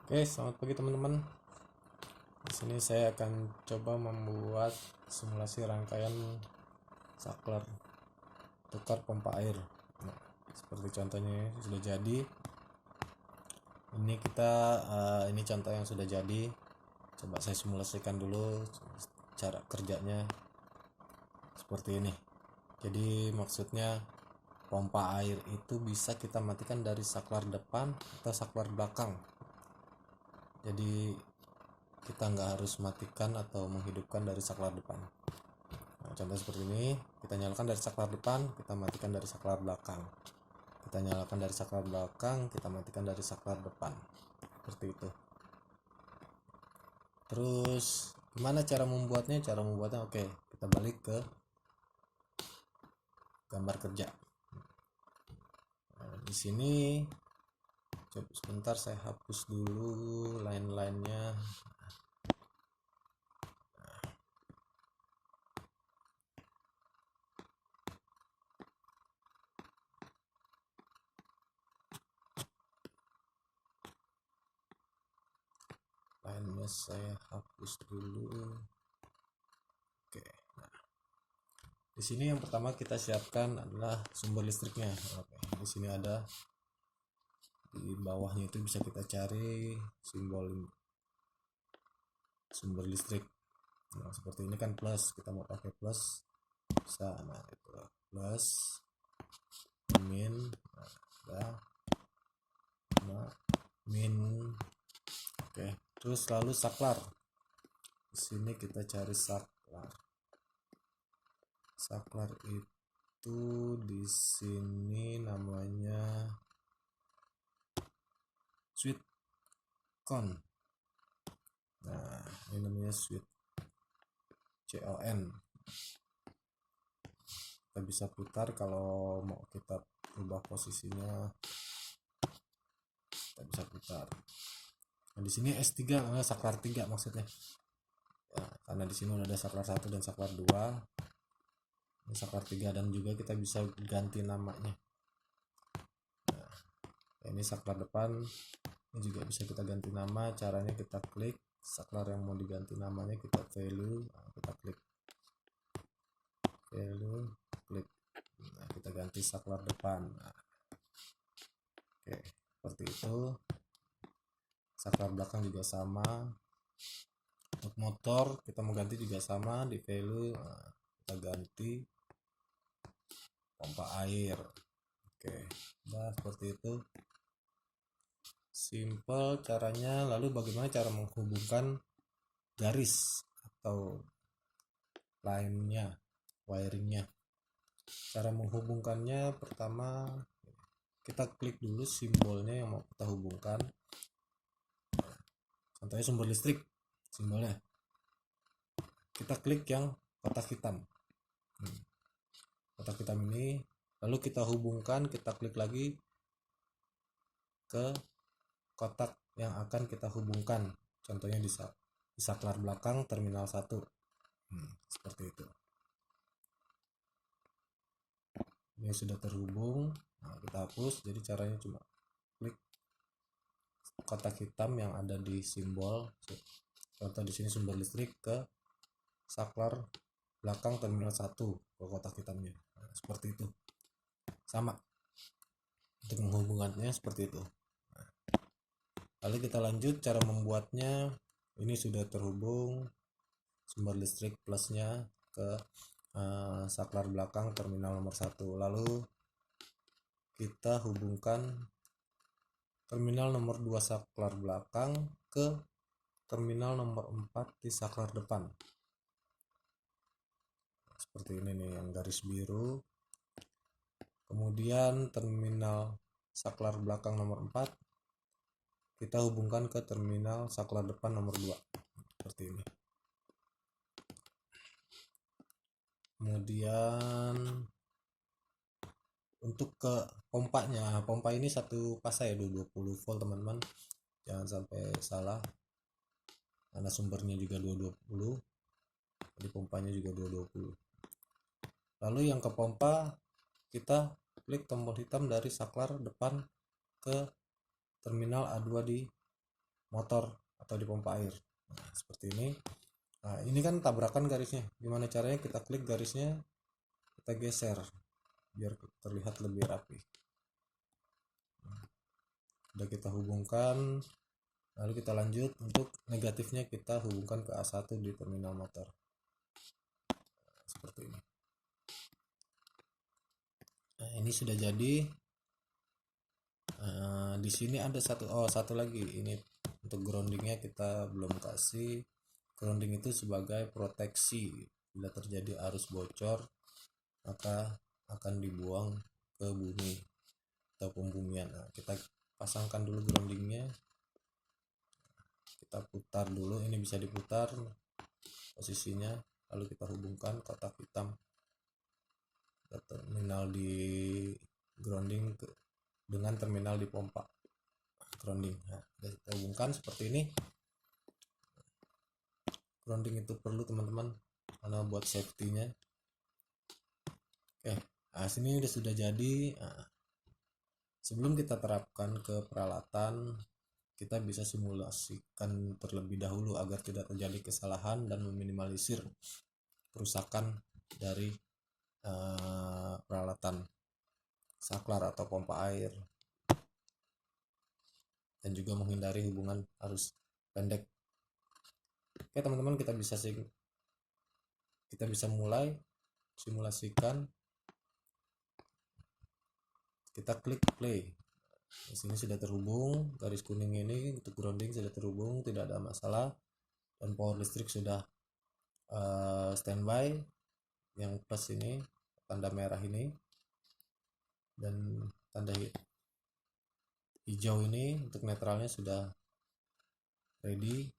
Oke, selamat pagi teman-teman. Di sini saya akan coba membuat simulasi rangkaian saklar tukar pompa air. Nah, seperti contohnya ini sudah jadi. Ini contoh yang sudah jadi. Coba saya simulasikan dulu cara kerjanya seperti ini. Jadi maksudnya pompa air itu bisa kita matikan dari saklar depan atau saklar belakang. Jadi kita nggak harus matikan atau menghidupkan dari saklar depan. Nah, contoh seperti ini, kita nyalakan dari saklar depan, kita matikan dari saklar belakang. Kita nyalakan dari saklar belakang, kita matikan dari saklar depan. Seperti itu. Terus gimana cara membuatnya? Cara membuatnya oke, kita balik ke gambar kerja. Nah, di sini coba sebentar saya hapus dulu line-line-nya. Line-nya saya hapus dulu. Oke. Nah, di sini yang pertama kita siapkan adalah sumber listriknya. Oke, di sini ada, di bawahnya itu bisa kita cari simbol sumber listrik. Nah, seperti ini kan plus, kita mau pakai plus bisa. Nah, itu plus, min, nah, min. Oke, terus lalu saklar. Di sini kita cari saklar. Saklar itu di sini namanya switch con. Nah, ini namanya switch CON. Kita bisa putar kalau mau kita ubah posisinya, kita bisa putar. Nah, di sini S3 karena saklar 3 maksudnya. Ya, karena di sini ada saklar 1 dan saklar 2. Ini saklar 3 dan juga kita bisa ganti namanya. Nah, ini saklar depan. Ini juga bisa kita ganti nama. Caranya kita klik saklar yang mau diganti namanya, kita value, kita klik value, klik. Nah, kita ganti saklar depan. Nah, oke, seperti itu. Saklar belakang juga sama. Untuk motor kita mau ganti juga sama, di value. Nah, kita ganti pompa air. Oke, nah seperti itu. Simple caranya. Lalu bagaimana cara menghubungkan garis atau line-nya, wiringnya? Cara menghubungkannya pertama kita klik dulu simbolnya yang mau kita hubungkan. Contohnya sumber listrik, simbolnya kita klik yang kotak hitam. Kotak hitam ini, lalu kita hubungkan, kita klik lagi ke kotak yang akan kita hubungkan. Contohnya di saklar belakang terminal 1. Seperti itu. Ini sudah terhubung. Nah, kita hapus. Jadi caranya cuma klik kotak hitam yang ada di simbol. Contoh di sini sumber listrik ke saklar belakang terminal 1 ke kotak hitamnya. Nah, seperti itu. Sama. Untuk menghubungkannya seperti itu. Nah, lalu kita lanjut cara membuatnya. Ini sudah terhubung sumber listrik plusnya ke saklar belakang terminal nomor 1. Lalu kita hubungkan terminal nomor 2 saklar belakang ke terminal nomor 4 di saklar depan. Seperti ini nih yang garis biru. Kemudian terminal saklar belakang nomor 4 kita hubungkan ke terminal saklar depan nomor 2. Seperti ini. Kemudian untuk ke pompanya, pompa ini satu fase ya, 220 volt teman-teman, jangan sampai salah karena sumbernya juga 220, jadi pompanya juga 220. Lalu yang ke pompa kita klik tombol hitam dari saklar depan ke terminal A2 di motor atau di pompa air. Nah, seperti ini. Nah, ini kan tabrakan garisnya. Gimana caranya? Kita klik garisnya, kita geser biar terlihat lebih rapi. Sudah kita hubungkan, lalu kita lanjut untuk negatifnya kita hubungkan ke A1 di terminal motor. Seperti ini. Nah, ini sudah jadi. Di sini ada satu lagi. Ini untuk groundingnya kita belum kasih. Grounding itu sebagai proteksi bila terjadi arus bocor, maka akan dibuang ke bumi atau pembumian. Nah, kita pasangkan dulu groundingnya, kita putar dulu. Ini bisa diputar posisinya, lalu kita hubungkan kotak hitam ke terminal di grounding dengan terminal di pompa grounding. Nah, kita hubungkan seperti ini. Grounding itu perlu teman-teman karena buat safety-nya. Oke, nah sini sudah jadi. Nah, sebelum kita terapkan ke peralatan, kita bisa simulasikan terlebih dahulu agar tidak terjadi kesalahan dan meminimalisir kerusakan dari peralatan saklar atau pompa air, dan juga menghindari hubungan arus pendek. Oke teman-teman, kita bisa mulai simulasikan. Kita klik play. Di sini sudah terhubung, garis kuning ini untuk grounding sudah terhubung, tidak ada masalah, dan power listrik sudah standby. Yang plus ini tanda merah ini dan tanda hijau ini untuk netralnya sudah ready.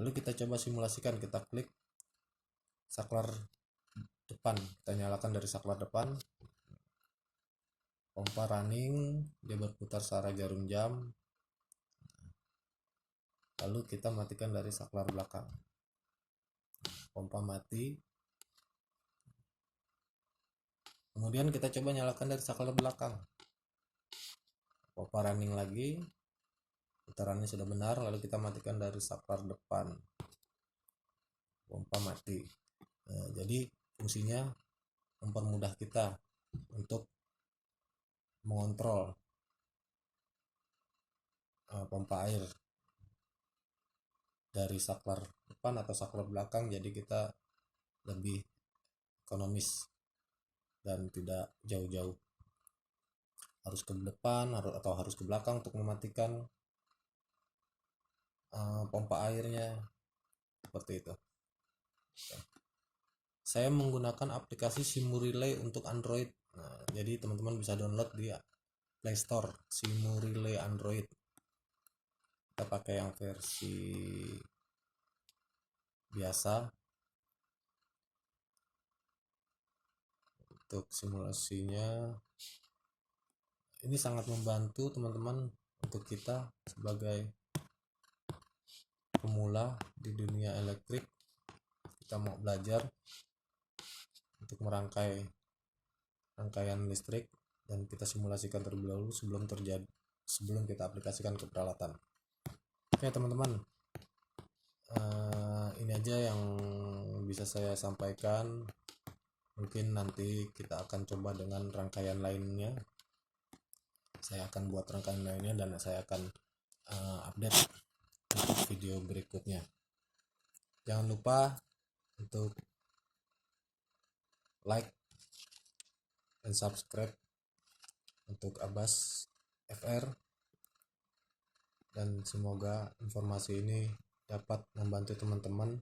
Lalu kita coba simulasikan. Kita klik saklar depan, kita nyalakan dari saklar depan, pompa running, dia berputar searah jarum jam. Lalu kita matikan dari saklar belakang, pompa mati. Kemudian kita coba nyalakan dari saklar belakang, pompa running lagi, putarannya sudah benar. Lalu kita matikan dari saklar depan, pompa mati. Nah, jadi fungsinya mempermudah kita untuk mengontrol pompa air dari saklar depan atau saklar belakang, jadi kita lebih ekonomis dan tidak jauh-jauh harus ke depan atau harus ke belakang untuk mematikan pompa airnya, seperti itu. Saya menggunakan aplikasi Simurelay untuk Android. Nah, jadi teman-teman bisa download di Play Store Simurelay Android. Kita pakai yang versi biasa. Untuk simulasinya ini sangat membantu teman-teman untuk kita sebagai pemula di dunia elektrik. Kita mau belajar untuk merangkai rangkaian listrik, dan kita simulasikan terlebih dahulu sebelum kita aplikasikan ke peralatan. Oke teman-teman, ini aja yang bisa saya sampaikan. Mungkin nanti kita akan coba dengan rangkaian lainnya. Saya akan buat rangkaian lainnya dan saya akan update untuk video berikutnya. Jangan lupa untuk like dan subscribe untuk Abbas FR, dan semoga informasi ini dapat membantu teman-teman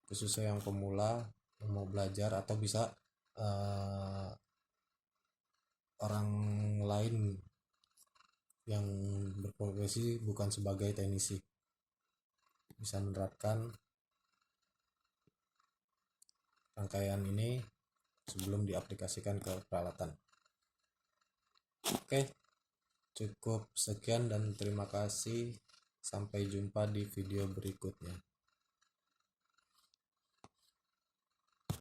khususnya yang pemula yang mau belajar, atau bisa orang lain yang berprofesi bukan sebagai teknisi bisa menerapkan rangkaian ini sebelum diaplikasikan ke peralatan. Oke, cukup sekian dan terima kasih. Sampai jumpa di video berikutnya.